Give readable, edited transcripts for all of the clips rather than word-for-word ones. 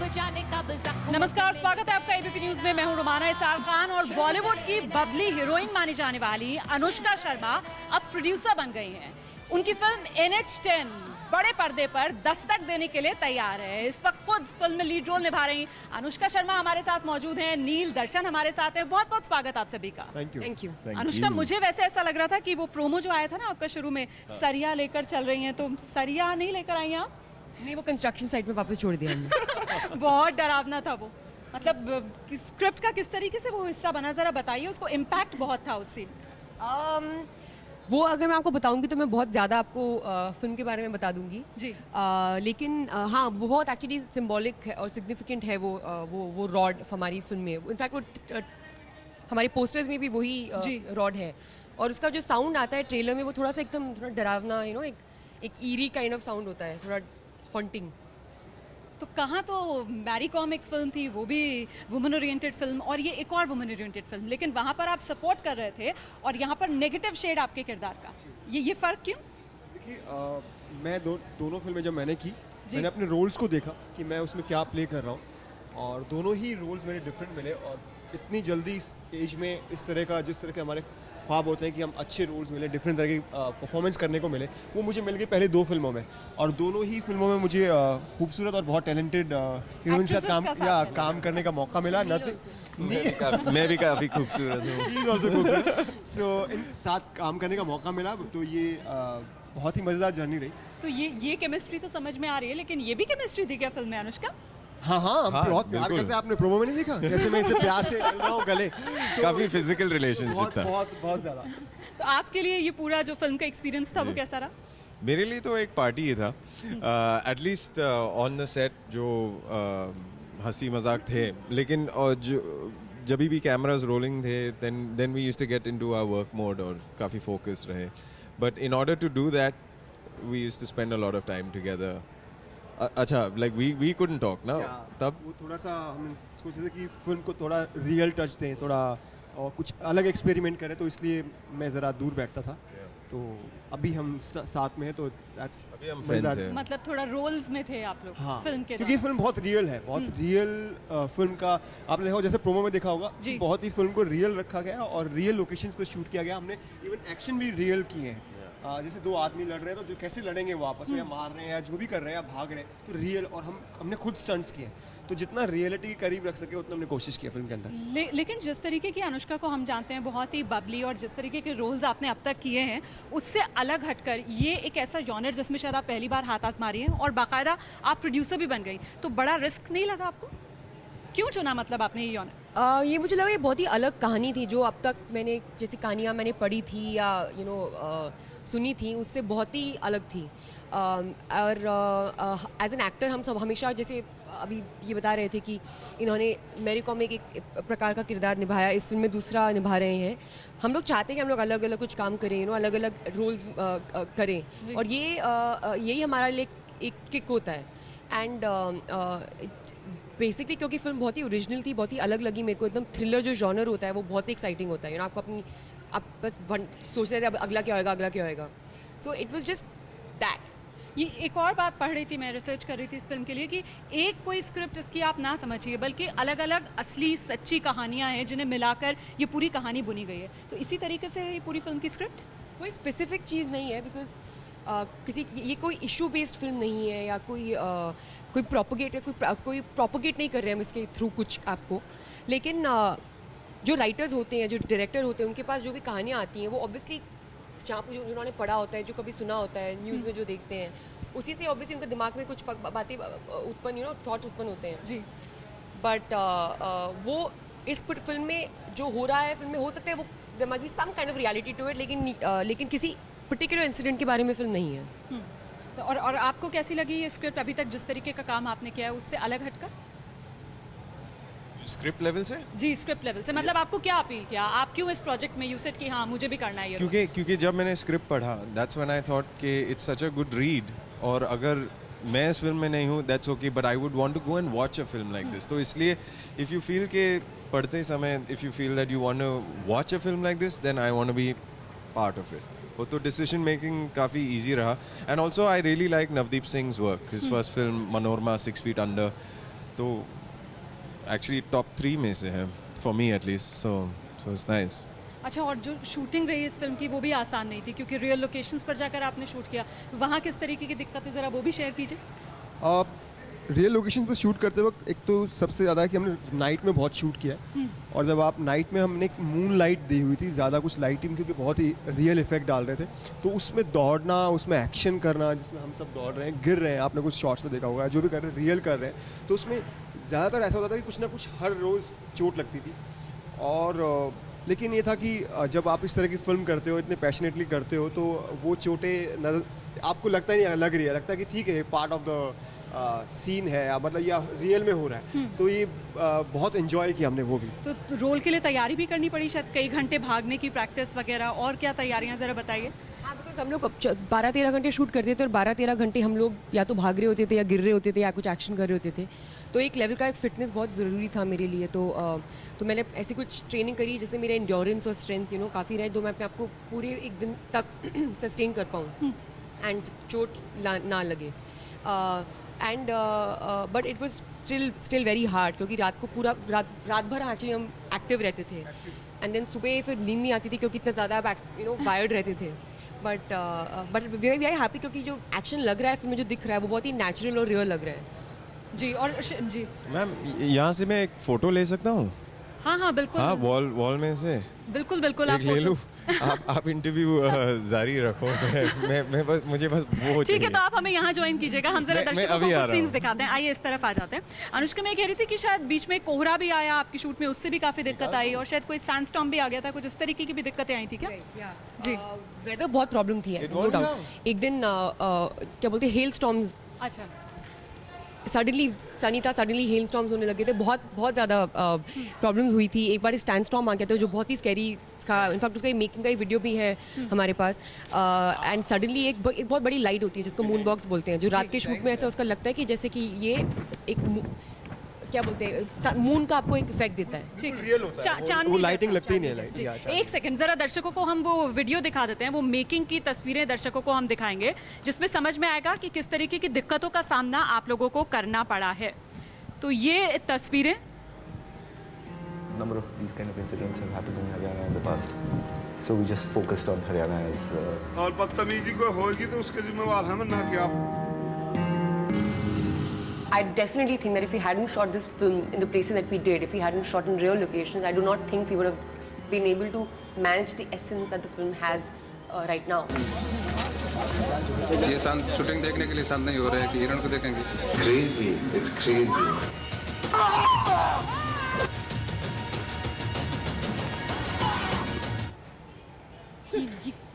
नमस्कार, स्वागत है आपका एबीपी न्यूज में। मैं हूं रुमाना इसार खान और बॉलीवुड की बबली हीरोइन मानी जाने वाली अनुष्का शर्मा अब प्रोड्यूसर बन गई हैं। उनकी फिल्म NH10 बड़े पर्दे पर दस्तक देने के लिए तैयार है। इस वक्त खुद फिल्म में लीड रोल निभा रही अनुष्का शर्मा हमारे साथ मौजूद हैं। नील दर्शन हमारे साथ हैं। बहुत बहुत स्वागत आप सभी का। Thank you. अनुष्का, मुझे वैसे ऐसा लग रहा था कि वो प्रोमो जो आया था ना आपका शुरू में, सरिया लेकर चल रही हैं, तो सरिया नहीं लेकर आई आप? नहीं, वो कंस्ट्रक्शन साइट में वापस छोड़ दिया हमने। बहुत डरावना था वो। मतलब स्क्रिप्ट का किस तरीके से वो हिस्सा बना, जरा बताइए। उसको इम्पैक्ट बहुत था उस सीन। वो अगर मैं आपको बताऊंगी तो मैं बहुत ज़्यादा आपको फिल्म के बारे में बता दूंगी जी। लेकिन हाँ, वो बहुत एक्चुअली सिंबॉलिक है और सिग्निफिकेंट है। वो रॉड हमारी फिल्म में, इनफैक्ट वो हमारे पोस्टर्स में भी वही रॉड है। और उसका जो साउंड आता है ट्रेलर में, वो थोड़ा सा एकदम थोड़ा डरावना, एक ईरी काइंड ऑफ साउंड होता है, थोड़ा हॉन्टिंग। तो कहाँ तो मैरी कॉम एक फिल्म थी, वो भी वुमेन ओरिएंटेड फिल्म, और ये एक और वुमेन ओरिएंटेड फिल्म, लेकिन वहाँ पर आप सपोर्ट कर रहे थे और यहाँ पर नेगेटिव शेड आपके किरदार का। ये फर्क क्यों? देखिए, मैं दोनों फिल्में जब मैंने की, मैंने अपने रोल्स को देखा कि मैं उसमें क्या प्ले कर रहा हूँ, और दोनों ही रोल्स मेरे डिफरेंट मिले। और इतनी जल्दी इस एज में इस तरह का, जिस तरह के हमारे ख्वाब होते हैं कि हम अच्छे रोल्स मिले, डिफरेंट तरह की परफॉर्मेंस करने को मिले, वो मुझे मिल गए पहले दो फिल्मों में। और दोनों ही फिल्मों में मुझे खूबसूरत और बहुत टैलेंटेड हीरोइन से काम करने का मौका मिला। मैं भी काफ़ी खूबसूरत हूँ। सो इन साथ काम करने का मौका मिला, तो ये बहुत ही मज़ेदार जर्नी रही। तो ये केमिस्ट्री तो समझ में आ रही है, लेकिन ये भी केमिस्ट्री थी क्या फिल्म में, अनुष्का? हाँ, हम बहुत प्यार करते हैं। आपने प्रोमो में नहीं देखा कैसे मैं इसे प्यार से मिल रहा हूँ गले? काफी फिजिकल रिलेशनशिप था। बहुत ज्यादा। तो आपके लिए ये पूरा जो फिल्म का एक्सपीरियंस था वो कैसा रहा? मेरे लिए तो एक पार्टी ही था। एटलीस्ट ऑन द सेट जो हंसी मजाक थे, लेकिन जब भी कैमरास रोलिंग थे, then we used to get into our work mode और काफ़ी फोकस्ड रहे। But in order to do that we used to spend a lot of time together. अच्छा, लाइक वी कुडंट टॉक ना तब। वो थोड़ा सा हम सोचे थे कि फिल्म को थोड़ा रियल टच दें, थोड़ा और कुछ अलग एक्सपेरिमेंट करें, तो इसलिए मैं ज़रा दूर बैठता था। तो अभी हम साथ में हैं, तो अभी हम फ्रेंड्स हैं। मतलब थोड़ा रोल्स में थे आप लोग। हाँ, फिल्म के क्योंकि फिल्म बहुत रियल है, बहुत रियल फिल्म का आपने देखा, जैसे प्रोमो में देखा होगा, बहुत ही फिल्म को रियल रखा गया और रियल लोकेशंस पे शूट किया गया। हमने इवन एक्शन भी रियल किए हैं। जैसे दो आदमी लड़ रहे हैं, तो जो कैसे लड़ेंगे वो आपस में, या मार रहे हैं या जो भी कर रहे हैं या भाग रहे हैं, तो रियल। और हमने खुद स्टंट्स किए, तो जितना रियलिटी के करीब रख सके उतना हमने कोशिश की फिल्म के अंदर। लेकिन जिस तरीके की अनुष्का को हम जानते हैं, बहुत ही बबली, और जिस तरीके के रोल्स आपने अब तक किए हैं, उससे अलग हटकर ये एक ऐसा जॉनर जिसमें शायद आप पहली बार हाथ आजमारी हैं और बाकायदा आप प्रोड्यूसर भी बन गई, तो बड़ा रिस्क नहीं लगा आपको? क्यों चुना मतलब आपने ये जॉनर? ये मुझे लगा ये बहुत ही अलग कहानी थी। जो अब तक मैंने जैसी कहानियाँ मैंने पढ़ी थी या सुनी थी, उससे बहुत ही अलग थी। और एज एन एक्टर हम सब हमेशा, जैसे अभी ये बता रहे थे कि इन्होंने मैरी कॉम में एक प्रकार का किरदार निभाया, इस फिल्म में दूसरा निभा रहे हैं। हम लोग चाहते हैं कि हम लोग अलग अलग कुछ काम करें, अलग अलग रोल्स करें, और ये यही हमारा लिए एक किक होता है। एंड बेसिकली क्योंकि फिल्म बहुत ही ओरिजिनल थी, बहुत ही अलग लगी मेरे को। एकदम थ्रिलर जो जॉनर होता है वो बहुत ही एक्साइटिंग होता है। आपको आप बस सोच रहे थे अब अगला क्या होएगा। So it was just that. ये एक और बात पढ़ रही थी, मैं रिसर्च कर रही थी इस फिल्म के लिए, कि एक कोई स्क्रिप्ट जिसकी आप ना समझिए, बल्कि अलग अलग असली सच्ची कहानियां हैं जिन्हें मिलाकर ये पूरी कहानी बुनी गई है। तो इसी तरीके से ये पूरी फिल्म की स्क्रिप्ट कोई स्पेसिफिक चीज़ नहीं है, बिकॉज ये कोई इशू बेस्ड फिल्म नहीं है, या कोई प्रोपोगेट नहीं कर रहे हैं हम इसके थ्रू कुछ आपको। लेकिन जो राइटर्स होते हैं, जो डायरेक्टर होते हैं, उनके पास जो भी कहानियाँ आती हैं, वो ऑब्वियसली जहाँ पर जो उन्होंने पढ़ा होता है, जो कभी सुना होता है, न्यूज़ में जो देखते हैं, उसी से ऑब्वियसली उनके दिमाग में कुछ बातें उत्पन्न थॉट्स उत्पन्न होते हैं जी। बट वो इस फिल्म में जो हो रहा है, फिल्म में हो सकता है वो there must be some kind of reality to it, लेकिन किसी पर्टिकुलर इंसिडेंट के बारे में फिल्म नहीं है। तो और आपको कैसी लगी ये स्क्रिप्ट? अभी तक जिस तरीके का काम आपने किया है उससे अलग हटकर? स्क्रिप्ट लेवल से? जी, स्क्रिप्ट लेवल से। मतलब आपको क्या अपील किया? आप क्यों इस प्रोजेक्ट में, यू सेड कि हाँ मुझे भी करना है ये? क्योंकि जब मैंने स्क्रिप्ट पढ़ा, दैट्स व्हेन आई थॉट कि it's such a good read, और अगर मैं इस फिल्म में नहीं हूँ that's okay, but I would want to go and watch a film like this. तो इसलिए इफ़ यू फील के पढ़ते समय, if you feel that you want to watch a film like this, then I want to be part of it. वो तो decision making काफ़ी easy रहा। And also I really like Navdeep Singh's work, his first film Manorama, 6 Feet Under, तो actually top 3 में से है for me at least, so it's nice. अच्छा, और जो शूटिंग रही इस फिल्म की वो भी आसान नहीं थी, क्योंकि रियल लोकेशंस पर जाकर आपने शूट किया, वहाँ किस तरीके की दिक्कतें ज़रा वो भी शेयर कीजिए। आप रियल लोकेशन पर शूट करते वक्त एक तो सबसे ज़्यादा है कि हमने नाइट में बहुत शूट किया है, और जब आप नाइट में हमने एक मून लाइट दी हुई थी, ज़्यादा कुछ लाइटिंग, क्योंकि बहुत ही रियल इफेक्ट डाल रहे थे, तो उसमें दौड़ना, उसमें एक्शन करना, जिसमें हम सब दौड़ रहे हैं, गिर रहे हैं, आपने कुछ शॉट्स में देखा होगा, जो भी कर रहे हैं रियल कर रहे हैं, तो उसमें ज़्यादातर ऐसा होता था कि कुछ ना कुछ हर रोज़ चोट लगती थी। और लेकिन ये था कि जब आप इस तरह की फिल्म करते हो, इतने पैशनेटली करते हो, तो वो चोटें आपको लगता ही नहीं लग रही है, लगता है कि ठीक है, पार्ट ऑफ द सीन है, या मतलब या रियल में हो रहा है, तो ये बहुत एंजॉय किया हमने वो भी। तो रोल के लिए तैयारी भी करनी पड़ी शायद, कई घंटे भागने की प्रैक्टिस वगैरह, और क्या तैयारियां ज़रा बताइए। हाँ, बिकॉज हम लोग 12-13 घंटे शूट करते थे, और 12-13 घंटे हम लोग या तो भाग रहे होते थे, या गिर रहे होते थे, या कुछ एक्शन कर रहे होते थे, तो एक लेवल का एक फिटनेस बहुत ज़रूरी था मेरे लिए। तो मैंने ऐसी कुछ ट्रेनिंग करी जिससे मेरा एंड्योरेंस और स्ट्रेंथ काफ़ी रहे, तो मैं अपने आप को पूरे एक दिन तक सस्टेन कर पाऊँ एंड चोट ना लगे। And but it was still very hard, क्योंकि रात को पूरा रात भर एक्चुअली हम एक्टिव रहते थे, एंड देन सुबह फिर नींद नहीं आती थी, क्योंकि इतना ज़्यादा वायर्ड रहते थे। But we are very happy, क्योंकि जो एक्शन लग रहा है फिर में, जो दिख रहा है वो बहुत ही नेचुरल और रियल लग रहा है। जी, और जी मैम यहाँ से मैं एक फ़ोटो ले सकता हूँ? हाँ हाँ बिल्कुल। हाँ, वॉल में से बिल्कुल बिल्कुल, एक आप ले लूँ। फोटो- आप इंटरव्यू जारी रखो। मैं बस मुझे बस वो ठीक है, चाहिए। तो आप हमें यहाँ ज्वाइन कीजिएगा, हम जरा मैं दर्शकों अभी को आ कुछ रहा सीन्स हूँ। दिखाते हैं। आइए इस तरफ आ जाते हैं। अनुष्का, मैं कह रही थी कि शायद बीच में कोहरा भी आया आपकी शूट में, उससे भी काफी दिक्कत आई, और शायद कोई सैंडस्टॉर्म भी आ गया था, कुछ उस तरीके की भी दिक्कतें आई थी क्या? जी। वेदर बहुत प्रॉब्लम थी, It नो won't डाउट। एक दिन क्या बोलते हैं, हेल स्टॉर्म्स, अच्छा, सडनली सनी था, सडनली हेल स्टॉर्म्स होने लगे थे, बहुत ज़्यादा प्रॉब्लम्स हुई थी। एक बार स्टैंड स्टॉर्म आ गया था, जो बहुत ही स्कैरी था। इनफैक्ट उसका मेकिंग का एक वीडियो भी है हमारे पास। एंड सडनली एक बहुत बड़ी लाइट होती है, जिसको मून बॉक्स बोलते हैं, जो रात के शूट में ऐसा उसका लगता है कि जैसे कि ये एक क्या बोलते हैं, मून का आपको एक इफेक्ट देता है। ठीक है। रियल होता है, चांदनी वो लाइटिंग जैसा, लगती ही नहीं है, चांदनी लाइट। जैसा। एक सेकंड, जरा दर्शकों को हम वो वीडियो दिखा देते हैं, वो मेकिंग की तस्वीरें दर्शकों को हम दिखाएंगे, जिसमें समझ में आएगा कि किस तरीके की दिक्कतों का सामना आप लोगों को करना पड़ा है। तो ये तस्वीरें, Number of these kind of incidents have happened in Haryana in the past. So we just focused on Haryana as और बदतमीजी कोई होगी तो उसके जिम्मेवार हम ना कि आप। I definitely think that if we hadn't shot this film in the places that we did, if we hadn't shot in real locations, I do not think we would have been able to manage the essence that the film has right now. ये शांत shooting देखने के लिए शांत नहीं हो रहे हैं कि हिरण को देखेंगे। crazy. It's crazy.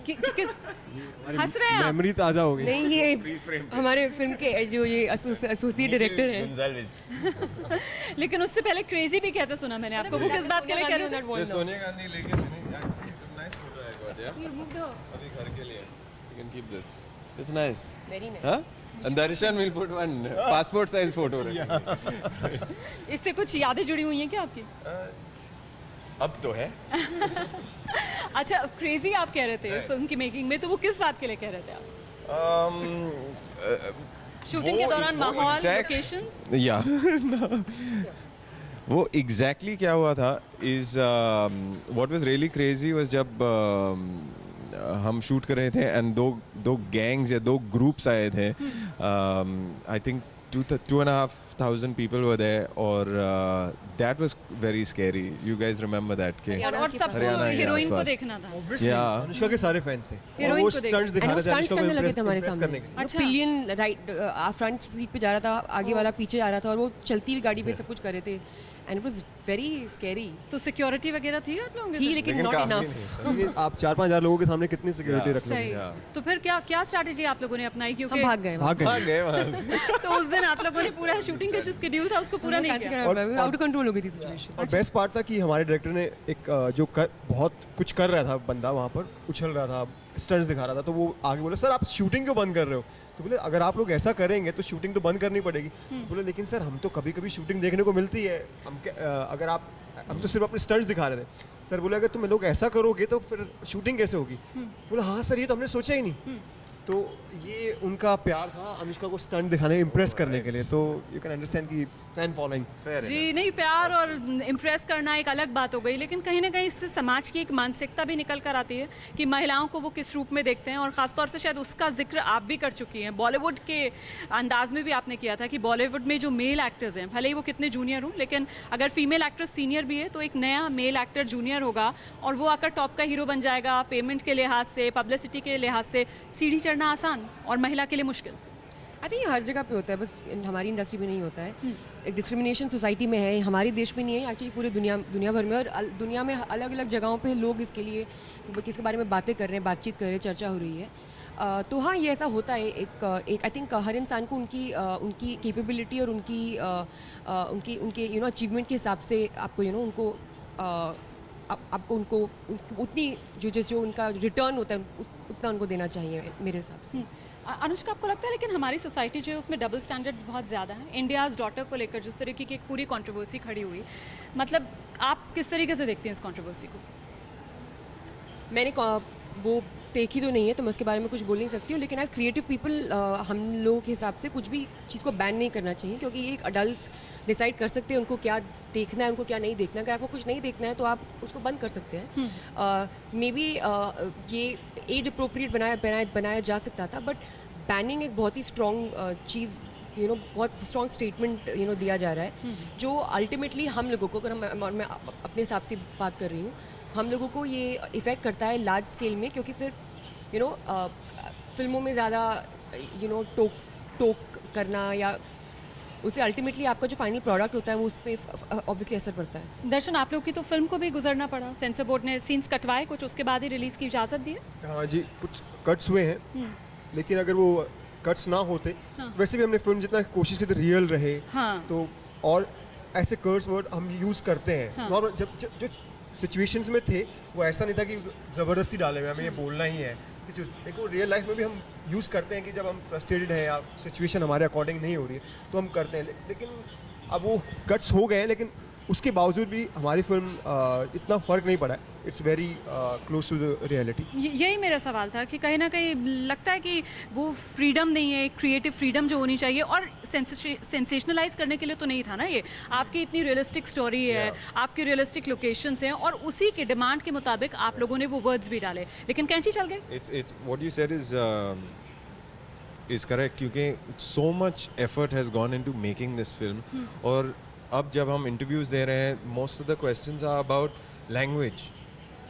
किस हंस रहे हैं आप? मेमोरी ताज़ा हो गई। नहीं, ये हमारे फिल्म के जो ये एसोसिएट डायरेक्टर हैं। लेकिन उससे पहले क्रेजी भी कहते सुना मैंने आपको, वो किस बात के लिए कह रहे थे? ये सोनिया गांधी लेके नाइस फोटो है गॉट या अभी घर के लिए you can keep this it's nice Very nice. हां and Darshan will put one passport size photo इससे कुछ यादें जुड़ी हुई हैं क्या आपकी? अब तो है। अच्छा, क्रेजी आप कह रहे थे फिल्म की मेकिंग में, तो वो किस बात के लिए कह रहे थे आप? शूटिंग के दौरान माहौल, लोकेशंस? या वो एग्जैक्टली क्या हुआ था is what was really crazy was जब हम शूट कर रहे थे एंड दो गैंग्स या दो ग्रुप्स आए थे। I think 2,500 people were there, और that was very scary. You guys remember that? के और सबको हरियाणा के हीरोइन को आसपास। देखना था। Obviously, Yeah. अनुष्का के सारे फैंस थे, और Heroine वो को देख- स्टंट्स दिखा रहे थे स्टंट्स अनुष्का को करने लगे थे हमारे impress करने सामने। के लिए। अच्छा। पिलियन राइट फ्रंट सीट पे जा रहा था, आगे वाला पीछे जा रहा था, और वो चलती हुई गाड़ी पे सब कुछ कर रहे थे, and it was very scary. तो सिक्योरिटी वगैरह थी आप लोगों के थी, साथ? लेकिन लेकिन नॉट काफी इनफ। ये आप 4-5 हज़ार लोगों के सामने कितनी सिक्योरिटी रख सही। लोगे? तो फिर क्या स्ट्रैटेजी आप लोगों ने अपनाई? हम क्योंकि भाग गए। भाग हाँ गए। गए वहाँ से। तो उस दिन आप लोगों ने पूरा शूटिंग का जो शेड्यूल था उसको पूरा नहीं किया। और- आउट कंट्रोल हो गई थी सिचुएशन। और बेस्ट पार्ट था कि हमारे डायरेक्टर ने एक बहुत कुछ कर रहा था बंदा, वहाँ पर उछल रहा था, स्टंट्स दिखा रहा था, तो वो आगे बोले सर आप शूटिंग क्यों बंद कर रहे हो? तो बोले अगर आप लोग ऐसा करेंगे तो शूटिंग तो बंद करनी पड़ेगी। बोले लेकिन सर हम तो कभी कभी शूटिंग देखने को मिलती है, अगर आप हम तो सिर्फ अपने स्टंट्स दिखा रहे थे। सर बोले अगर तुम लोग ऐसा करोगे तो फिर शूटिंग कैसे होगी? बोले हाँ सर ये तो हमने सोचा ही नहीं। तो ये उनका प्यार था अनुष्का को स्टंट दिखाने, इम्प्रेस करने के लिए, तो यू कैन अंडरस्टैंड कि फैन फॉलोइंग। जी नहीं, प्यार और इम्प्रेस करना एक अलग बात हो गई, लेकिन कहीं ना कहीं इससे समाज की एक मानसिकता भी निकल कर आती है कि महिलाओं को वो किस रूप में देखते हैं, और ख़ासतौर से शायद उसका जिक्र आप भी कर चुकी हैं, बॉलीवुड के अंदाज में भी आपने किया था कि बॉलीवुड में जो मेल एक्टर्स हैं, भले ही वो कितने जूनियर हों, लेकिन अगर फीमेल एक्ट्रेस सीनियर भी है तो एक नया मेल एक्टर जूनियर होगा और वो आकर टॉप का हीरो बन जाएगा। पेमेंट के लिहाज से, पब्लिसिटी के लिहाज से सीढ़ी चढ़ना आसान और महिला के लिए मुश्किल। आई थिंक ये हर जगह पे होता है, बस हमारी इंडस्ट्री में नहीं होता है। एक डिस्क्रिमिनेशन सोसाइटी में है, हमारे देश में नहीं है, एक्चुअली पूरे दुनिया भर में, और दुनिया में अलग अलग जगहों पे लोग इसके लिए किसके बारे में बातें कर रहे हैं, बातचीत कर रहे हैं, चर्चा हो रही है। तो हाँ, ये ऐसा होता है। एक आई थिंक हर इंसान को उनकी कैपेबिलिटी और उनके अचीवमेंट के हिसाब से आपको उनको आपको उनको उतनी जो उनका रिटर्न होता है उतना उनको देना चाहिए मेरे हिसाब से। अनुष्का, आपको लगता है लेकिन हमारी सोसाइटी जो है उसमें डबल स्टैंडर्ड्स बहुत ज़्यादा हैं? इंडियाज़ डॉटर को लेकर जिस तरीके की एक पूरी कंट्रोवर्सी खड़ी हुई, मतलब आप किस तरीके से देखती हैं इस कंट्रोवर्सी को? मैंने वो देखी तो नहीं है तो मैं उसके बारे में कुछ बोल नहीं सकती हूँ, लेकिन एज क्रिएटिव पीपल हम लोगों के हिसाब से कुछ भी चीज़ को बैन नहीं करना चाहिए, क्योंकि ये एक अडल्ट डिसाइड कर सकते हैं उनको क्या देखना है, उनको क्या नहीं देखना है। अगर आपको कुछ नहीं देखना है तो आप उसको बंद कर सकते हैं। मे बी ये एज अप्रोप्रिएट बनाया जा सकता था, बट बैनिंग एक बहुत ही स्ट्रॉन्ग चीज़, बहुत स्ट्रॉन्ग स्टेटमेंट दिया जा रहा है, जो अल्टीमेटली हम लोगों को, अगर मैं अपने हिसाब से बात कर रही हूँ, हम लोगों को ये इफ़ेक्ट करता है लार्ज स्केल में, क्योंकि फिर फिल्मों में ज़्यादा टोक करना या उससे अल्टीमेटली आपका जो फाइनल प्रोडक्ट होता है वो उस पर ऑब्वियसली असर पड़ता है। दर्शन, आप लोग की तो फिल्म को भी गुजरना पड़ा, सेंसर बोर्ड ने सीन्स कटवाए कुछ, उसके बाद ही रिलीज़ की इजाज़त दी है? हाँ जी, कुछ कट्स हुए हैं, लेकिन अगर वो कट्स ना होते, वैसे भी हमने फिल्म जितना कोशिश की थी रियल रहे, तो और ऐसे कर्ड्स वर्ड हम यूज़ करते हैं नॉर्मल, जब जो सिचुएशंस में थे वो ऐसा नहीं था कि ज़बरदस्ती डाले हुए हमें ये बोलना ही है। देखो रियल लाइफ में भी हम यूज़ करते हैं कि जब हम फ्रस्ट्रेटेड हैं या सिचुएशन हमारे अकॉर्डिंग नहीं हो रही है तो हम करते हैं, लेकिन अब वो कट्स हो गए हैं, लेकिन उसके बावजूद भी हमारी फिल्म इतना फ़र्क नहीं पड़ा है। It's very close to the reality. यही मेरा सवाल था कि कहीं ना कहीं लगता है कि वो फ्रीडम नहीं है, क्रिएटिव फ्रीडम जो होनी चाहिए, और सेंसेशनलाइज करने के लिए तो नहीं था ना ये। आपकी इतनी रियलिस्टिक स्टोरी है, आपकी रियलिस्टिक लोकेशंस हैं, और उसी के डिमांड के मुताबिक आप लोगों ने वो वर्ड्स भी डाले, लेकिन कैंची चल गए। It's what you said is correct, क्योंकि so much effort has gone into making this film, और अब जब हम इंटरव्यूज दे रहे हैं, most of the questions are about language,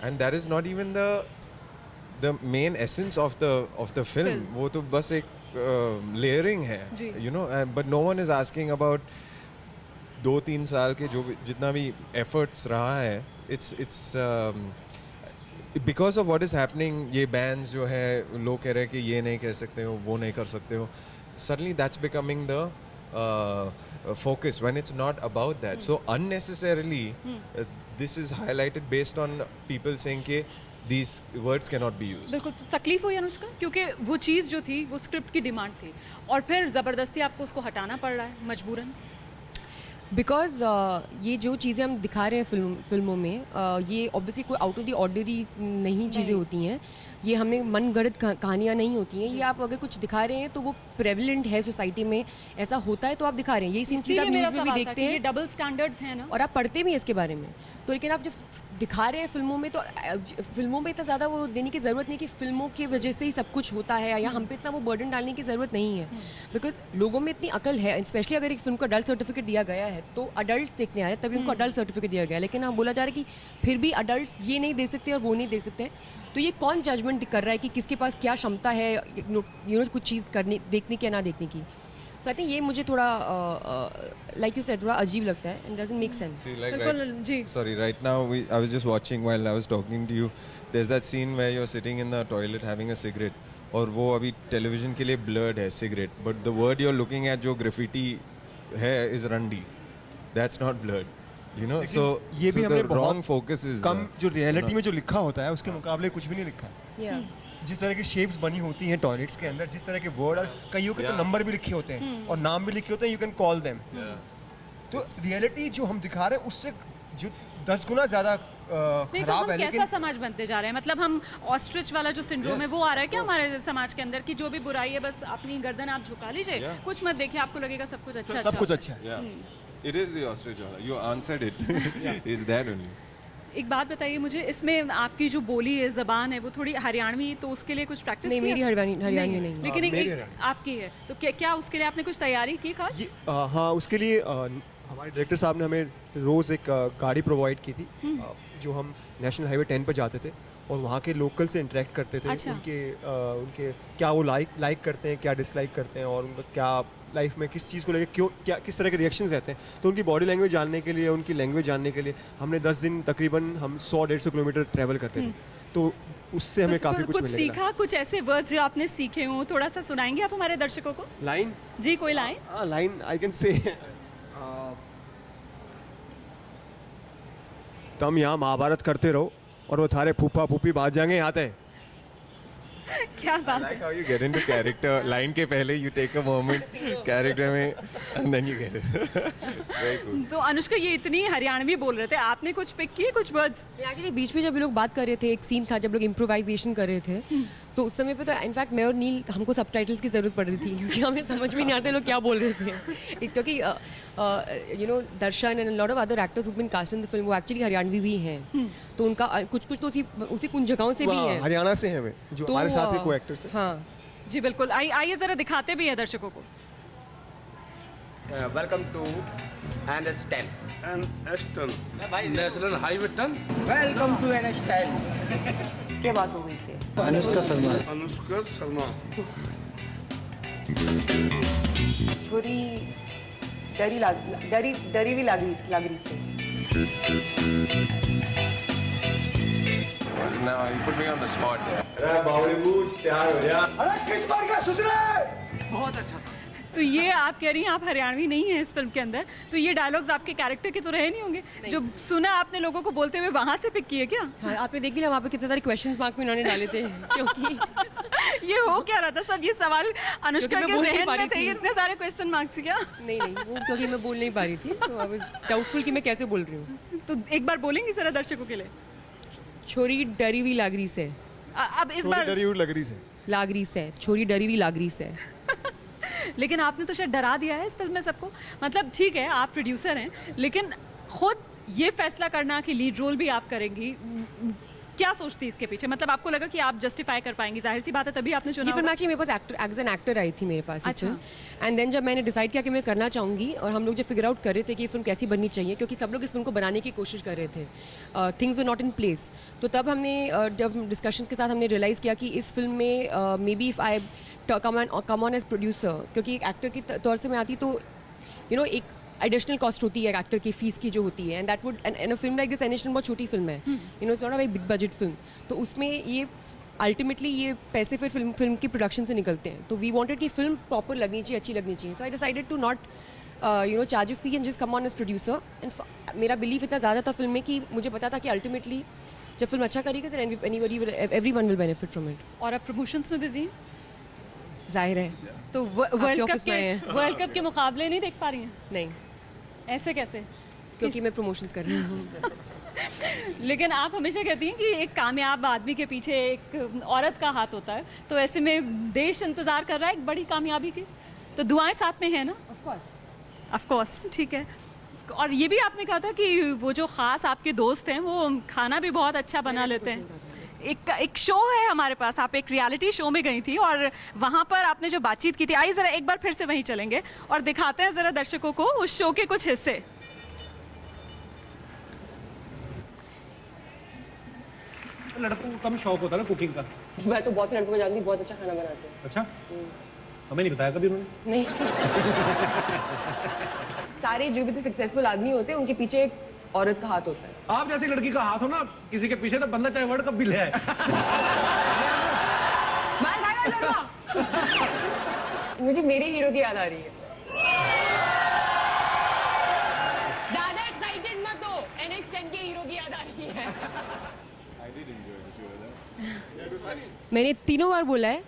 and that is not even the main essence of the film. वो तो बस एक layering है, but no one is asking about 2-3 साल के जो जितना भी efforts रहा है. It's because of what is happening, ये bans जो है, लोग कह रहे हैं कि ये नहीं कह सकते हो, वो नहीं कर सकते हो. Suddenly that's becoming the focus when it's not about that. So unnecessarily this is highlighted based on people saying कि these words cannot be used. बिल्कुल तकलीफ हुई अनुष्का, क्योंकि वो चीज़ जो थी वो स्क्रिप्ट की डिमांड थी, और फिर ज़बरदस्ती आपको उसको हटाना पड़ रहा है मजबूरन। बिकॉज ये जो चीज़ें हम दिखा रहे हैं फिल्मों में, ये ऑब्वियसली कोई आउट ऑफ द ऑर्डिनरी नहीं चीज़ें होती हैं, ये हमें मनगढ़ंत कहानियाँ नहीं होती हैं। ये आप अगर कुछ दिखा रहे हैं तो वो प्रेवलेंट है सोसाइटी में, ऐसा होता है तो आप दिखा रहे हैं। यही सीन चीज़ आप न्यूज़ में भी देखते हैं, ये डबल स्टैंडर्ड्स हैं ना, और आप पढ़ते भी हैं इसके बारे में। तो लेकिन आप जब दिखा रहे हैं फिल्मों में, तो फिल्मों में इतना ज़्यादा वो देने की ज़रूरत नहीं कि फिल्मों की वजह से ही सब कुछ होता है, या हम पे इतना वो बर्डन डालने की ज़रूरत नहीं है, बिकॉज लोगों में इतनी अकल है। स्पेशली अगर एक फिल्म को अडल्ट सर्टिफिकेट दिया गया है तो अडल्ट देखने आ रहे हैं, तभी उनको अडल्ट सर्टिफिकेट दिया गया है। लेकिन हाँ, बोला जा रहा है कि फिर भी अडल्ट ये नहीं देख सकते और वो नहीं देख सकते, तो ये कौन जजमेंट कर रहा है कि किसके पास क्या क्षमता है कुछ चीज़ करने, देखने की या ना देखने की। So I think ये मुझे थोड़ा like you said थोड़ा अजीब लगता है, and doesn't make sense. See, right now I was just watching while I was talking to you. There's that scene where you're sitting in the toilet having a cigarette, और वो अभी television के लिए blurred है cigarette, but the word you're looking at जो graffiti है is Randi. That's not blurred. So ये भी हमने wrong focus is कम जो रियलिटी में जो लिखा होता है उसके मुकाबले कुछ भी नहीं लिखा है। जिस तरह की शेप्स बनी होती हैं टॉयलेट्स के अंदर, जिस तरह के वर्ड, और कईयों के तो नंबर भी लिखे होते हैं और नाम भी लिखे होते हैं, यू कैन कॉल देम। तो रियलिटी जो हम दिखा रहे हैं उससे जो 10 गुना ज़्यादा नहीं तो खराब हम है, कैसा लेकिन समाज बनते जा रहे हैं? मतलब हम ऑस्ट्रिच वाला जो सिंड्रोम है वो आ रहा है क्या हमारे समाज के अंदर, कि जो भी बुराई है बस अपनी गर्दन आप झुका लीजिए, Yeah. कुछ मत देखिए, आपको लगेगा सब कुछ अच्छा सब कुछ अच्छा है। Yeah. It is the ostrich wala. You answered it. It's that only. एक बात बताइए मुझे, इसमें आपकी जो बोली है, जबान है, वो थोड़ी हरियाणवी, तो उसके लिए कुछ प्रैक्टिस नहीं, मेरी हरियाणवी नहीं है। लेकिन मेरी एक आपकी है, तो क्या उसके लिए आपने कुछ तैयारी की खास? हाँ, उसके लिए हमारे डायरेक्टर साहब ने हमें रोज़ एक गाड़ी प्रोवाइड की थी, जो हम नेशनल हाईवे 10 पर जाते थे और वहाँ के लोकल से इंटरेक्ट करते थे। अच्छा। उनके क्या वो लाइक करते हैं, क्या डिसलाइक करते हैं, और उनका क्या लाइफ में किस चीज़ को लेकर किस तरह के रिएक्शंस रहते हैं। तो उनकी बॉडी लैंग्वेज जानने के लिए, उनकी लैंग्वेज जानने के लिए हमने 10 दिन तकरीबन हम 100-150 किलोमीटर ट्रैवल करते थे। तो उससे हमें काफ़ी कुछ मिलेगा। सीखा, कुछ ऐसे वर्ड्स जो आपने सीखे हो, थोड़ा सा सुनाएंगे आप हमारे दर्शकों को? लाइन जी, कोई line? Line I can say तुम यहाँ महाभारत करते रहो और वो थारे फूफा फूफी भाग जाएंगे यहाँ तक। क्या बात है? Like how you get into character. Line के पहले you take a moment character में and then you get it. It's very cool. तो अनुष्का, ये इतनी हरियाणवी बोल रहे थे, आपने कुछ पिक किए कुछ वर्ड्स? एक्चुअली बीच में जब लोग बात कर रहे थे, एक सीन था जब लोग इम्प्रोवाइजेशन कर रहे थे, तो उस समय पे तो इनफैक्ट मैं और नील, हमको सबटाइटल्स की ज़रूरत पड़ रही थी क्योंकि हमें समझ में नहीं आते लोग क्या बोल रहे थे। क्योंकि you know Darshan and lot of other actors been cast in the film, वो एक्चुअली हरियाणवी भी हैं, तो उनका कुछ तो उसी कुछ जगहों से भी है। हरियाणा से हैं वे, जो तो, हमारे साथ के को एक्टर्स हैं। हाँ जी बिल्कुल, आइए जरा दिखाते भी हैं दर्शकों को। Welcome to NH10. Aston national highway 10। Welcome to NH10. क्या बात हो गई से? अनुष्का शर्मा छोरी डरी भी लाग रही से। Now you put me on the spot there. अरे बावली बूझ, तैयार हो जा। तो ये आप कह रही हैं आप हरियाणवी नहीं है इस फिल्म के अंदर, तो ये डायलॉग्स आपके कैरेक्टर के तो रहे नहीं होंगे? जो सुना आपने लोगों को बोलते हुए, वहां से पिक किए क्या? हाँ, आपने देख लिया वहाँ पे कितने सारे क्वेश्चंस मार्क में इन्होंने डाले थे क्योंकि ये हो क्या रहा था सब ये सवाल अनुष्का मैं के बोल नहीं जहन पा में रही थे, थी। इतने सारे क्वेश्चन मार्क्स क्या? नहीं वो क्योंकि मैं बोल नहीं पा रही थी, तो आई वाज डाउटफुल कि मैं कैसे बोल रही हूँ। तो एक बार बोलेंगी जरा दर्शकों के लिए? छोरी डरी हुई लागरी से, अब इस बार डरी हुई लग रही से। लागरी से, छोरी डरी हुई लागरी से। लेकिन आपने तो शायद डरा दिया है इस फिल्म में सबको। मतलब ठीक है, आप प्रोड्यूसर हैं, लेकिन खुद ये फैसला करना कि लीड रोल भी आप करेंगी, क्या सोचती इसके पीछे? मतलब आपको लगा कि आप जस्टिफाई कर पाएंगी, जाहिर सी बात है, तभी आपने चुना ये फिल्म होगा। एक्चुअली मेरे पास एज एन एक्टर आई थी मेरे पास। अच्छा। एंड देन जब मैंने डिसाइड किया कि मैं करना चाहूँगी, और हम लोग जब फिगर आउट कर रहे थे कि ये फिल्म कैसी बननी चाहिए, क्योंकि सब लोग इस फिल्म को बनाने की कोशिश कर रहे थे, things were not in place, तो तब हमने जब डिस्कशंस के साथ हमने रियलाइज़ किया कि इस फिल्म में maybe if I come on as producer, क्योंकि एक एक्टर की तौर से मैं आती तो यू नो एक एडिशनल कॉस्ट होती है एक्टर की फीस की जो होती है, and that would and a film like this एनिशन बहुत छोटी फिल्म है, you know it's not a very big budget film, तो उसमें ये अल्टीमेटली ये पैसे फिर फिल्म की प्रोडक्शन से निकलते हैं, तो वी वांटेड कि फिल्म प्रॉपर लगनी चाहिए, अच्छी लगनी चाहिए, so I decided to not you know charge a fee and just come on as producer. And मेरा बिलीव इतना ज़्यादा था फिल्म में कि मुझे पता था कि अल्टीमेटली जब फिल्म अच्छा करेगी तो everyone will benefit from it. और अब प्रमोशंस में बिजी हैं, जाहिर है। तो वर्ल्ड कप के मुकाबले नहीं देख पा रही हैं? नहीं, ऐसे कैसे? क्योंकि मैं प्रमोशंस कर रही हूँ। लेकिन आप हमेशा कहती हैं कि एक कामयाब आदमी के पीछे एक औरत का हाथ होता है, तो ऐसे में देश इंतजार कर रहा है एक बड़ी कामयाबी की, तो दुआएं साथ में है ना? ऑफ कोर्स, ठीक है। और ये भी आपने कहा था कि वो जो खास आपके दोस्त हैं वो खाना भी बहुत अच्छा बना लेते हैं। एक शो है हमारे पास, आप एक रियलिटी शो में गई थी और वहाँ पर आपने जो बातचीत की थी, आइए जरा एक बार फिर से वहीं चलेंगे और दिखाते हैं जरा दर्शकों को उस शो के कुछ हिस्से। लड़कों को कम शौक होता है ना कुकिंग का। मैं तो बहुत से लड़कों को जानती हूँ, बहुत अच्छा खाना बनाते हैं। अच्छा, हमें नहीं बताया कभी उन्होंने। नहीं सारे जो भी सक्सेसफुल आदमी होते हैं उनके पीछे एक औरत का हाथ होता है। आप जैसी लड़की का हाथ हो ना किसी के पीछे, तो बंदा चाहे वर्ल्ड कप भी ले आए। मुझे मेरे हीरो की याद आ रही है। ज्यादा एक्साइटेड मत हो, NH10 के हीरो की याद आ रही है। मैंने 3 बार बोला है,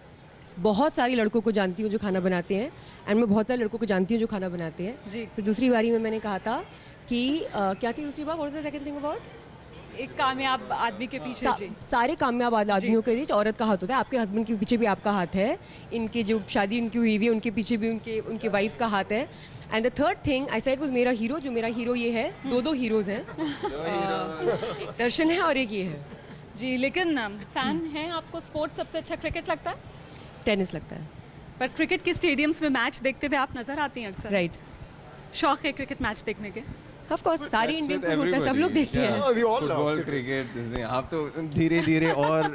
बहुत सारे लड़कों को जानती हूँ जो खाना बनाते हैं, एंड मैं बहुत सारे लड़कों को जानती हूँ जो खाना बनाते हैं। जी। फिर दूसरी बारी में मैंने कहा था कि क्या थी दूसरी बार? What was the second thing about? एक कामयाब आदमी के पीछे जी सारे कामयाब आदमियों के बीच औरत का हाथ होता है, आपके हस्बैंड के पीछे भी आपका हाथ है, इनके जो शादी उनकी हुई हुई है उनके पीछे भी उनके वाइफ्स का हाथ है। And the third thing I said was मेरा हीरो, जो मेरा हीरो ये है, दो हीरोज हैं, एक दर्शन है और एक ये है जी। लेकिन फैन है आपको, स्पोर्ट्स सबसे अच्छा क्रिकेट लगता है? टेनिस लगता है। पर क्रिकेट के स्टेडियम्स में मैच देखते हुए आप नजर आती हैं अक्सर। राइट, शौक है क्रिकेट मैच देखने के? ऑफ कोर्स, सारी इंडियन को होता है, सब लोग देखते हैं। we all love football, cricket, आप तो धीरे धीरे और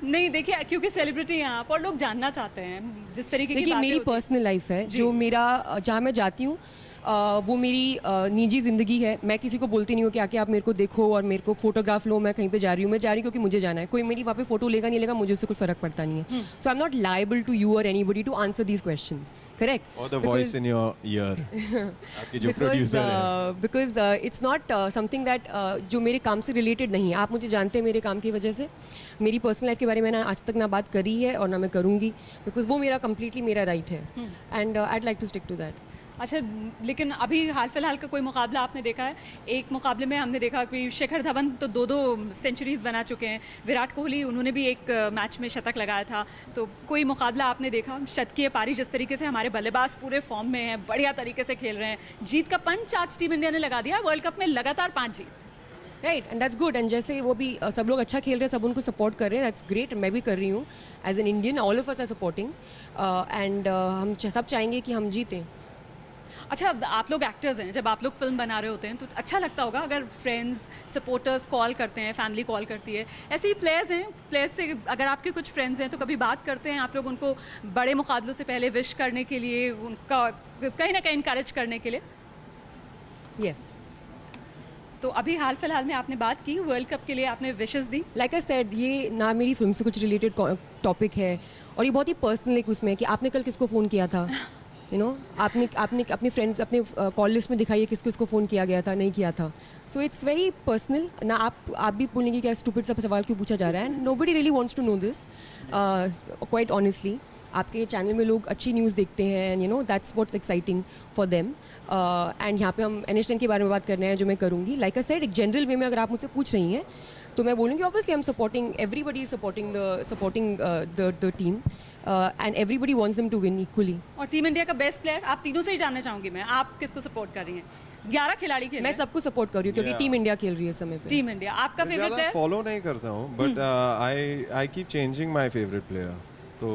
नहीं देखिए, क्योंकि सेलिब्रिटी हैं आप और लोग जानना चाहते हैं जिस तरीके की देखिए, बातें मेरी होती हैं। पर्सनल लाइफ है, जो मेरा जहाँ मैं जाती हूँ वो मेरी निजी ज़िंदगी है। मैं किसी को बोलती नहीं हूँ कि आके आप मेरे को देखो और मेरे को फोटोग्राफ लो, मैं कहीं पे जा रही हूँ, मैं जा रही हूँ क्योंकि मुझे जाना है। कोई मेरी वहाँ पे फोटो लेगा नहीं लेगा, मुझे उससे कुछ फर्क पड़ता नहीं है। So I am not liable to you or anybody to answer these questions, correct? Or the voice in your ear, आपके जो प्रोड्यूसर है। Because it's not something that जो मेरे काम से रिलेटेड नहीं है। आप मुझे जानते हैं मेरे काम की वजह से, मेरी पर्सनल लाइफ के बारे में ना आज तक ना बात करी है और ना मैं करूँगी, बिकॉज वो मेरा कम्प्लीटली मेरा राइट है and I like to stick to that. अच्छा, लेकिन अभी हाल फिलहाल का कोई मुकाबला आपने देखा है? एक मुकाबले में हमने देखा कि शिखर धवन तो दो सेंचुरीज बना चुके हैं, विराट कोहली उन्होंने भी एक मैच में शतक लगाया था। तो कोई मुकाबला आपने देखा? शतकीय पारी जिस तरीके से हमारे बल्लेबाज पूरे फॉर्म में हैं, बढ़िया तरीके से खेल रहे हैं, जीत का पंच आज टीम इंडिया ने लगा दिया, वर्ल्ड कप में लगातार 5 जीत। Right, and that's good. And जैसे वो भी सब लोग अच्छा खेल रहे हैं, सब उनको सपोर्ट कर रहे हैं, दैट्स ग्रेट। मैं भी कर रही हूँ as an Indian, all of us are supporting and हम सब चाहेंगे कि हम जीतें। अच्छा, आप लोग एक्टर्स हैं, जब आप लोग फिल्म बना रहे होते हैं तो अच्छा लगता होगा अगर फ्रेंड्स, सपोर्टर्स कॉल करते हैं, फैमिली कॉल करती है। ऐसे ही प्लेयर्स हैं, प्लेयर्स से अगर आपके कुछ फ्रेंड्स हैं तो कभी बात करते हैं आप लोग उनको बड़े मुकाबलों से पहले विश करने के लिए, उनका कहीं ना कहीं इनकरेज करने के लिए? यस। तो अभी हाल फिलहाल में आपने बात की वर्ल्ड कप के लिए, आपने wishes the. Like I said, ये ना मेरी फिल्म से कुछ रिलेटेड टॉपिक है और ये बहुत ही पर्सनल एक उसमें है कि आपने कल किसको फ़ोन किया था, यू नो, आपने अपने फ्रेंड्स, अपने कॉल लिस्ट में दिखाइए किसको किसको फ़ोन किया गया था, नहीं किया था। सो इट्स वेरी पर्सनल ना। आप भी बोलेंगे क्या स्टूपिड सा सवाल क्यों पूछा जा रहा है? Nobody really wants to know this, quite honestly. आपके चैनल में लोग अच्छी न्यूज़ देखते हैं and you know that's what's exciting for them. And यहाँ पे हम NH10 के बारे में बात कर रहे हैं, जो मैं करूँगी। लाइक आई सेड, एक जनरल वे में अगर आप मुझसे पूछ रही हैं तो मैं बोलूँगी obviously I am supporting, everybody is supporting the team and everybody wants them to win equally. और टीम इंडिया का बेस्ट प्लेयर आप तीनों से ही जानना चाहूंगी मैं, आप किसको सपोर्ट कर रही हैं? 11 खिलाड़ी खेल रहे मैं हैं। सबको सपोर्ट कर रही हूँ क्योंकि टीम इंडिया खेल रही है इस समय पे। टीम इंडिया आपका फेवरेट प्लेयर? फॉलो नहीं करता हूँ, but I keep changing my favourite player. तो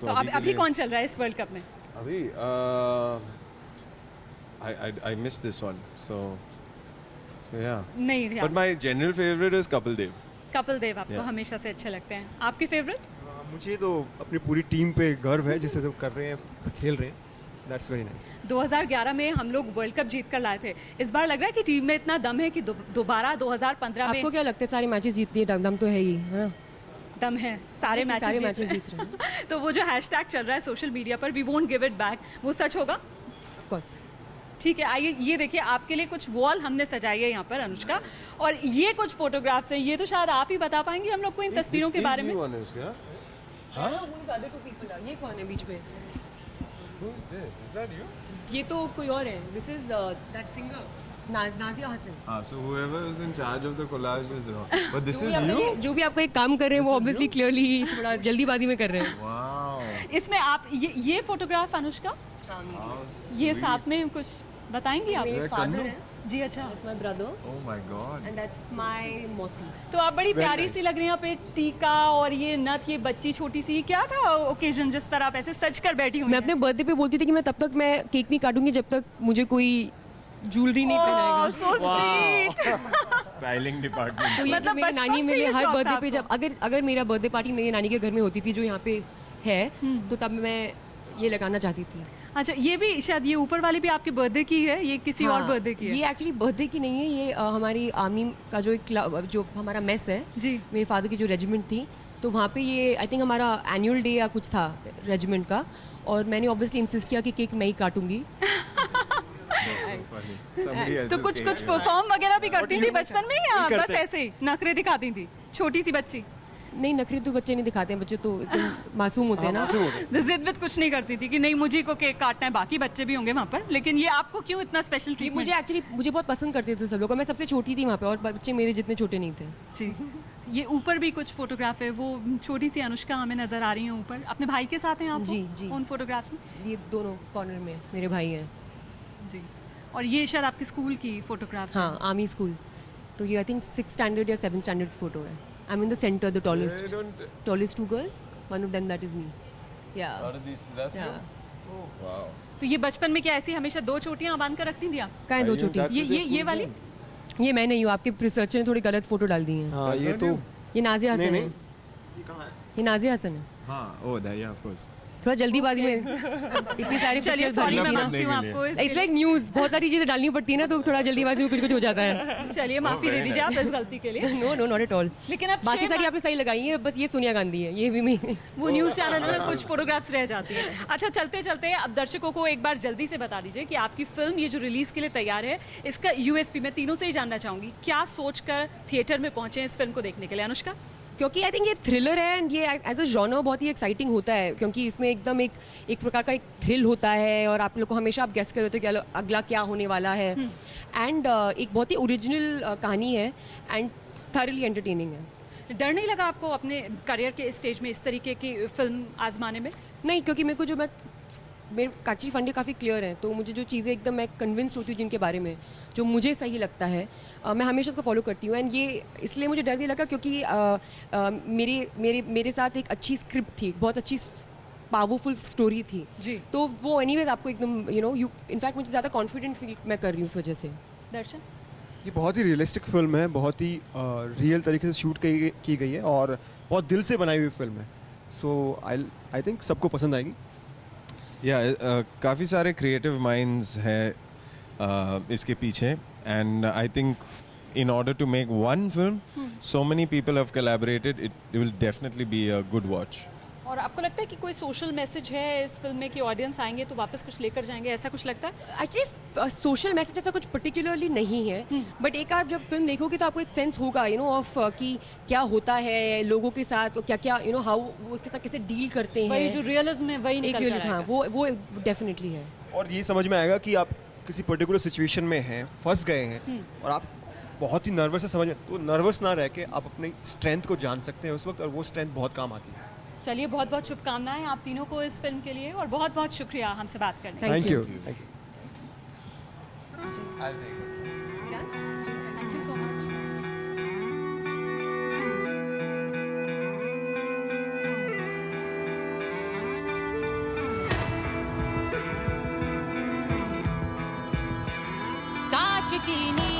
अभी कौन चल रहा है इस वर्ल्ड कप में? अभी I missed this one, so yeah. नहीं But my general favorite is Kapil Dev. Kapil Dev आपको Yeah. हमेशा से अच्छे लगते हैं। आपके फेवरेट? मुझे तो अपनी पूरी टीम पे गर्व है, जिससे सब कर रहे हैं, खेल रहे हैं। That's very nice. 2011 में हम लोग वर्ल्ड कप जीत कर लाए थे, इस बार लग रहा है कि टीम में इतना दम है कि दोबारा 2015 में आपको क्या लगता है? सारे मैचेस जीतती है, दम तो है ही, है ना? दम है, सारे मैचेस जीत रहे हैं। तो वो जो हैशटैग चल रहा है सोशल मीडिया पर, we won't give it back, वो सच होगा? Of course. ठीक है, आइए ये देखिए, आपके लिए कुछ वॉल हमने सजाई है यहाँ पर अनुष्का, और ये कुछ फोटोग्राफ्स हैं। ये तो शायद आप ही बता पाएंगे हम लोग को इन तस्वीरों के बारे में। ये कौन है बीच में? Who's this? Is that you? ये तो कोई और है। This is that singer Nazia Hassan. So whoever is in charge of the collage is wrong. But this is you? जो भी आपको एक काम कर रहे हैं वो ऑब्वियसली क्लियरली थोड़ा जल्दीबाजी में कर रहे हैं। Wow. इसमें आप ये फोटोग्राफ अनुष्का, ये साथ में कुछ बताएंगी आप? मेरे फादर है जी। अच्छा, that's my brother Oh my God. And that's my मौसी। तो आप बड़ी प्यारी सी लग रही हैं, यहाँ पे टीका और ये नथ, ये बच्ची छोटी सी, क्या था ओकेजन जिस पर आप ऐसे सज कर बैठी हुई मैं हैं? अपने बर्थडे पे बोलती थी कि मैं तब तक मैं केक नहीं काटूंगी जब तक मुझे कोई ज्वेलरी नहीं पहनाएगा। so sweet. Styling department. तो ये मतलब मेरी बचपन नानी से मेरे ये हर शौक था बर्थडे पे आपको? जब अगर मेरा बर्थडे पार्टी मेरी नानी के घर में होती थी जो यहाँ पे है, तो तब मैं ये लगाना चाहती थी। अच्छा, ये भी शायद, ये ऊपर वाली भी आपके बर्थडे की है, ये किसी और बर्थडे की है? ये एक्चुअली बर्थडे की नहीं है, ये हमारी आर्मी का जो एक क्लब, जो हमारा मेस है जी। मेरे फादर की जो रेजिमेंट थी, तो वहाँ पे ये आई थिंक हमारा एनुअल डे या कुछ था रेजिमेंट का, और मैंने ऑब्वियसली इंसिस्ट किया कि केक मैं ही काटूंगी। तो कुछ परफॉर्म वगैरह भी करती थी बचपन में, या बस ऐसे ही नखरे दिखाती थी? छोटी सी बच्ची नहीं, नखरे तो बच्चे नहीं दिखाते हैं, बच्चे तो एकदम मासूम होते हैं ना। जिद कुछ नहीं करती थी कि नहीं मुझे को केक काटना है, बाकी बच्चे भी होंगे वहाँ पर, लेकिन ये आपको क्यों इतना स्पेशल ये ट्रीटमेंट? मुझे एक्चुअली मुझे बहुत पसंद करते थे सब लोग, और मैं सबसे छोटी थी वहाँ पे, और बच्चे मेरे जितने छोटे नहीं थे। जी, ये ऊपर भी कुछ फोटोग्राफ है, वो छोटी सी अनुष्का हमें नजर आ रही है ऊपर, अपने भाई के साथ हैं आप? जी, जी। उन फोटोग्राफ्स में? ये दोनों कॉर्नर में मेरे भाई हैं। जी, और ये शायद आपके स्कूल की फोटोग्राफ? हाँ, आर्मी स्कूल। तो ये आई थिंक 6th स्टैंडर्ड या 7th स्टैंडर्ड फोटो है। I am in the centre, the tallest 2 girls, one of them that is me. Yeah. Yeah. तो ये बचपन में क्या ऐसी हमेशा 2 चोटियां बांध कर रखती थी आप? कहाँ है 2 चोटी? ये वाली? ये मैं नहीं हूँ, आपके रिसर्चर ने थोड़ी गलत फोटो डाल दी है। हाँ, ये तो ये नाजिया हसन है। ये कहाँ है? ये नाजिया हसन है। हाँ, oh, that, yeah, of course. थोड़ा जल्दीबाजी में इतनी सारी चलिए, पिक्चर्स सॉरी, मैं करने मानती हूँ के लिए। आपको इट्स इसके लाइक न्यूज़, बहुत सारी चीजें डालनी पड़ती है ना, तो थोड़ा जल्दीबाजी में कुछ हो जाता है। लिए। चलिए, माफी दे दीजिए आप इस गलती के लिए। No no, not at all. लेकिन अब बाकी 6 सारी आपने सही लगाई है, बस ये सोनिया गांधी है, ये भी मैं। वो न्यूज चैनल में कुछ फोटोग्राफ्स रह जाती हैं। अच्छा, चलते चलते अब दर्शकों को एक बार जल्दी से बता दीजिए कि आपकी फिल्म ये जो रिलीज के लिए तैयार है, इसका यूएसपी मैं तीनों से ही जानना चाहूंगी, क्या सोचकर थिएटर में पहुंचे इस फिल्म को देखने के लिए? अनुष्का? क्योंकि आई थिंक ये थ्रिलर है, एंड ये एज अ जॉनर बहुत ही एक्साइटिंग होता है, क्योंकि इसमें एकदम एक प्रकार का एक थ्रिल होता है, और आप लोग को हमेशा आप गेस कर रहे होते हो कि अगला क्या होने वाला है, एंड एक बहुत ही ओरिजिनल कहानी है, एंड थॉरली एंटरटेनिंग है। डर नहीं लगा आपको अपने करियर के स्टेज में इस तरीके की फिल्म आजमाने में? नहीं, क्योंकि मेरे को मेरे काची फंडे काफ़ी क्लियर हैं, तो मुझे जो चीज़ें एकदम मैं कन्विंस्ड होती हूँ जिनके बारे में, जो मुझे सही लगता है, मैं हमेशा उसको फॉलो करती हूँ। एंड ये इसलिए मुझे डर नहीं लगा क्योंकि मेरे साथ एक अच्छी स्क्रिप्ट थी, बहुत अच्छी पावरफुल स्टोरी थी जी। तो वो एनीवेज आपको एकदम इनफैक्ट मुझे ज़्यादा कॉन्फिडेंट फील मैं कर रही हूँ उस वजह से। दर्शन? ये बहुत ही रियलिस्टिक फिल्म है, बहुत ही रियल तरीके से शूट की गई है, और बहुत दिल से बनाई हुई फिल्म है। सो आई थिंक सबको पसंद आएगी। काफ़ी सारे क्रिएटिव माइंड्स हैं इसके पीछे, and I think in order to make one film, so many people have collaborated, it will definitely be a good watch. और आपको लगता है कि कोई सोशल मैसेज है इस फिल्म में कि ऑडियंस आएंगे तो वापस कुछ लेकर जाएंगे, ऐसा कुछ लगता है? एक्चुअली सोशल मैसेज ऐसा कुछ पर्टिकुलरली नहीं है, बट एक आप जब फिल्म देखोगे तो आपको एक सेंस होगा ऑफ कि क्या होता है लोगों के साथ, क्या क्या हाउ वो उसके साथ कैसे डील करते हैं। वही जो रियलिज्म है वही निकल कर आएगा। हाँ, वो डेफिनेटली है। और ये समझ में आएगा कि आप किसी पर्टिकुलर सिचुएशन में हैं, फंस गए हैं, और आप बहुत ही नर्वस है, समझ में, तो नर्वस ना रह के आप अपनी स्ट्रेंथ को जान सकते हैं उस वक्त, और वो स्ट्रेंथ बहुत काम आती है। चलिए, बहुत बहुत शुभकामनाएं आप तीनों को इस फिल्म के लिए, और बहुत बहुत शुक्रिया हमसे बात करने के लिए। Thank you. Thank you so much. कांच की नींद